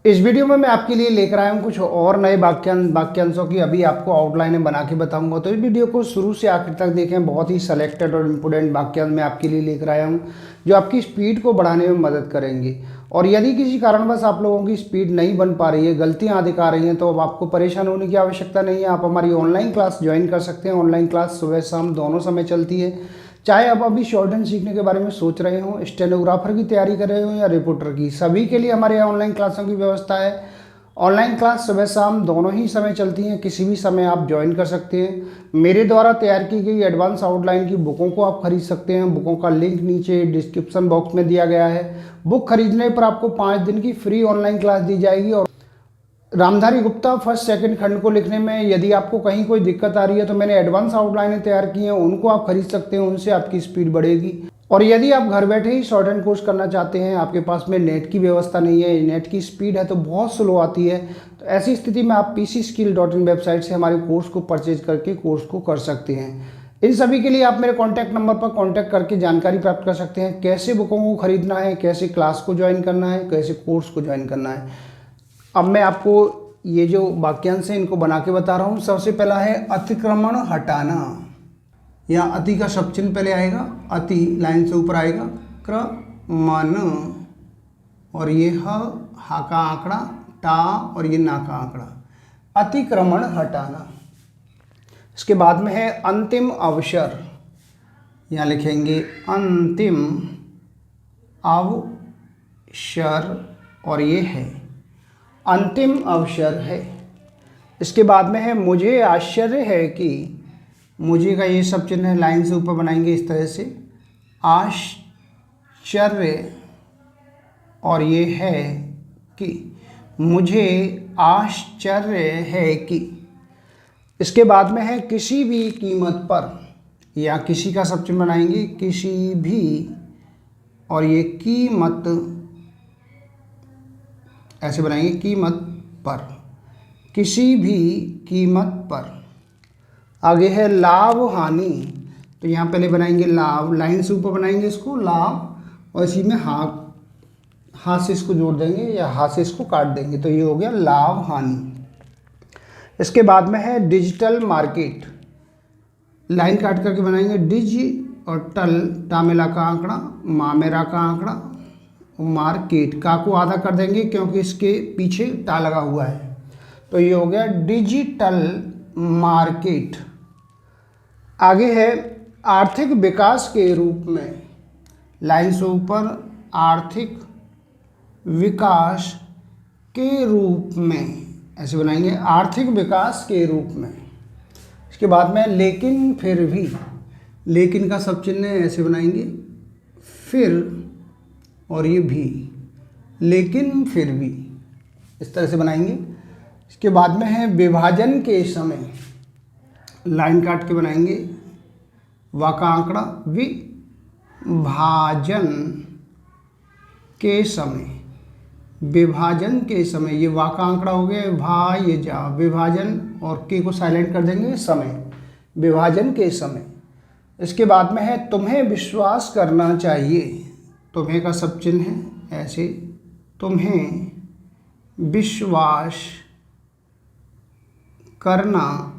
इस वीडियो में मैं आपके लिए लेकर आया हूँ कुछ और नए वाक्यांशों की अभी आपको आउटलाइन बना के बताऊंगा। तो इस वीडियो को शुरू से आखिर तक देखें। बहुत ही सेलेक्टेड और इम्पोर्टेंट वाक्यांश मैं आपके लिए लेकर आया हूँ जो आपकी स्पीड को बढ़ाने में मदद करेंगे। और यदि किसी कारणवश आप लोगों की स्पीड नहीं बन पा रही है, गलतियाँ दिखा रही हैं, तो अब आपको परेशान होने की आवश्यकता नहीं है। आप हमारी ऑनलाइन क्लास ज्वाइन कर सकते हैं। ऑनलाइन क्लास सुबह शाम दोनों समय चलती है। चाहे आप अभी शॉर्ट हैंड सीखने के बारे में सोच रहे हो, स्टेनोग्राफर की तैयारी कर रहे हो या रिपोर्टर की, सभी के लिए हमारे यहाँ ऑनलाइन क्लासों की व्यवस्था है। ऑनलाइन क्लास सुबह शाम दोनों ही समय चलती हैं। किसी भी समय आप ज्वाइन कर सकते हैं। मेरे द्वारा तैयार की गई एडवांस आउटलाइन की बुकों को आप खरीद सकते हैं। बुकों का लिंक नीचे डिस्क्रिप्शन बॉक्स में दिया गया है। बुक खरीदने पर आपको 5 दिन की फ्री ऑनलाइन क्लास दी जाएगी। और रामधारी गुप्ता फर्स्ट सेकंड खंड को लिखने में यदि आपको कहीं कोई दिक्कत आ रही है तो मैंने एडवांस आउटलाइनें तैयार की हैं, उनको आप खरीद सकते हैं। उनसे आपकी स्पीड बढ़ेगी। और यदि आप घर बैठे ही शॉर्ट हैंड कोर्स करना चाहते हैं, आपके पास में नेट की व्यवस्था नहीं है, नेट की स्पीड है तो बहुत स्लो आती है, तो ऐसी स्थिति में आप pcskill.in वेबसाइट से हमारे कोर्स को परचेज करके कोर्स को कर सकते हैं। इन सभी के लिए आप मेरे कॉन्टैक्ट नंबर पर कॉन्टैक्ट करके जानकारी प्राप्त कर सकते हैं। कैसे बुकों को खरीदना है, कैसे क्लास को ज्वाइन करना है, कैसे कोर्स को ज्वाइन करना है। अब मैं आपको ये जो वाक्यांश हैं इनको बना के बता रहा हूँ। सबसे पहला है अतिक्रमण हटाना। यहाँ अति का शब्द चिन्ह पहले आएगा, अति लाइन से ऊपर आएगा, क्रमण, और ये हा का आंकड़ा, टा, और ये ना का आंकड़ा, अतिक्रमण हटाना। इसके बाद में है अंतिम अवसर। यहाँ लिखेंगे अंतिम अवसर, और ये है अंतिम अवसर है। इसके बाद में है मुझे आश्चर्य है कि, मुझे का ये सब चिन्ह है, लाइन से ऊपर बनाएंगे इस तरह से, आश्चर्य, और ये है कि, मुझे आश्चर्य है कि। इसके बाद में है किसी भी कीमत पर, या किसी का सब चिन्ह बनाएंगे, किसी भी, और ये कीमत, ऐसे बनाएंगे कीमत पर, किसी भी कीमत पर। आगे है लाभ हानि। तो यहाँ पहले बनाएंगे लाभ, लाइन से ऊपर बनाएंगे इसको लाभ, और इसी में हाथ से इसको जोड़ देंगे या हाथ से इसको काट देंगे, तो ये हो गया लाभ हानि। इसके बाद में है डिजिटल मार्केट। लाइन काट करके बनाएंगे डिज और टल, टामेला का आंकड़ा, मामेरा का आंकड़ा, मार्केट, का को आधा कर देंगे क्योंकि इसके पीछे टा लगा हुआ है, तो ये हो गया डिजिटल मार्केट। आगे है आर्थिक विकास के रूप में। लाइन से ऊपर आर्थिक विकास के रूप में, ऐसे बनाएंगे आर्थिक विकास के रूप में। इसके बाद में लेकिन फिर भी, लेकिन का सब चिन्ह ऐसे बनाएंगे, फिर, और ये भी, लेकिन फिर भी, इस तरह से बनाएंगे। इसके बाद में है विभाजन के समय। लाइन काट के बनाएंगे, वा का आंकड़ा, विभाजन के समय, विभाजन के समय, ये वा का आंकड़ा हो गया, भा ये जा, विभाजन, और के को साइलेंट कर देंगे, समय, विभाजन के समय। इसके बाद में है तुम्हें विश्वास करना चाहिए। तुम्हें का सब चिन्ह है ऐसे, तुम्हें विश्वास करना,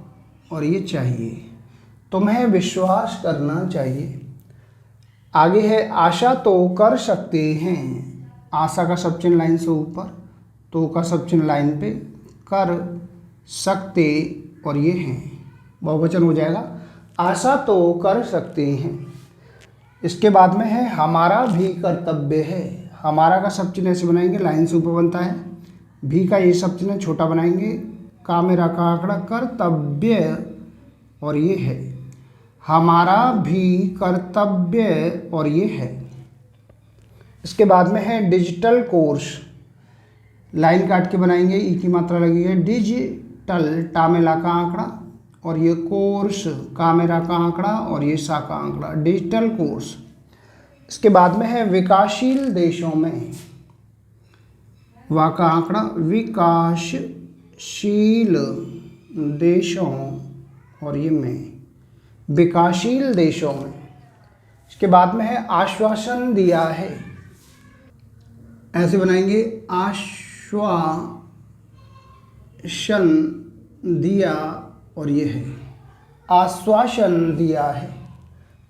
और ये चाहिए, तुम्हें विश्वास करना चाहिए। आगे है आशा तो कर सकते हैं। आशा का सब चिन्ह लाइन से ऊपर, तो का सब चिन्ह लाइन पे, कर सकते, और ये हैं, बहुवचन हो जाएगा, आशा तो कर सकते हैं। इसके बाद में है हमारा भी कर्तव्य है। हमारा का सब चिन्ह ऐसे बनाएंगे, लाइन से ऊपर बनता है, भी का ये सब चिन्ह छोटा बनाएंगे, का मेरा का आंकड़ा, कर्तव्य, और ये है हमारा भी कर्तव्य, और ये है। इसके बाद में है डिजिटल कोर्स। लाइन काट के बनाएंगे, ई की मात्रा लगी है, डिजिटल, टामेला का आंकड़ा, और ये कोर्स, का मेरा का आंकड़ा, और ये सा का आंकड़ा, डिजिटल कोर्स। इसके बाद में है विकासशील देशों में। वा का आंकड़ा, विकासशील देशों, और ये में, विकासशील देशों में। इसके बाद में है आश्वासन दिया है, ऐसे बनाएंगे, आश्वासन आश्वासन दिया, और ये है आश्वासन दिया है।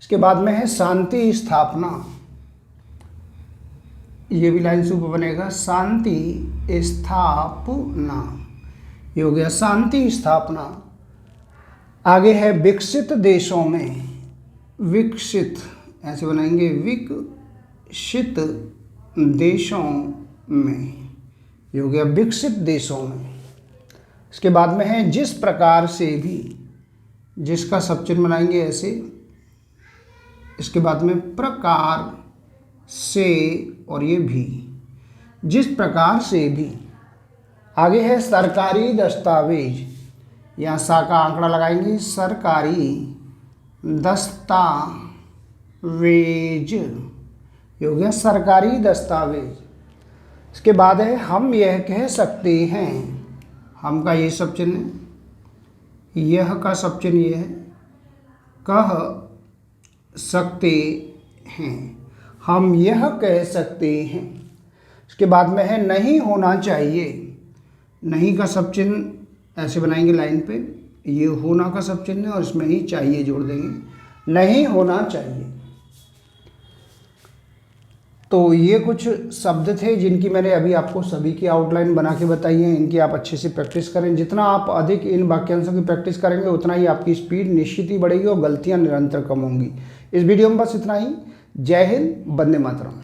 इसके बाद में है शांति स्थापना, ये भी लाइन से ऊपर बनेगा, शांति स्थापना, ये हो गया शांति स्थापना। आगे है विकसित देशों में, विकसित ऐसे बनाएंगे, विकसित देशों में, ये हो गया विकसित देशों में। इसके बाद में है जिस प्रकार से भी, जिसका सब चिन्ह बनाएंगे ऐसे। इसके बाद में प्रकार से, और ये भी, जिस प्रकार से भी। आगे है सरकारी दस्तावेज, यहाँ सा का आंकड़ा लगाएंगे, सरकारी दस्तावेज, ये हो गया सरकारी दस्तावेज। इसके बाद है हम यह कह सकते हैं, हम का ये सब चिन्ह, यह का सब चिन्ह ये है, कह सकते हैं, हम यह कह सकते हैं। इसके बाद में है नहीं होना चाहिए, नहीं का सब चिन्ह ऐसे बनाएंगे लाइन पे, ये होना का सब चिन्ह और इसमें ही चाहिए जोड़ देंगे, नहीं होना चाहिए। तो ये कुछ शब्द थे जिनकी मैंने अभी आपको सभी की आउटलाइन बना के बताई है। इनकी आप अच्छे से प्रैक्टिस करें। जितना आप अधिक इन वाक्यांशों की प्रैक्टिस करेंगे उतना ही आपकी स्पीड निश्चित ही बढ़ेगी और गलतियां निरंतर कम होंगी। इस वीडियो में बस इतना ही। जय हिंद, वंदे मातरम।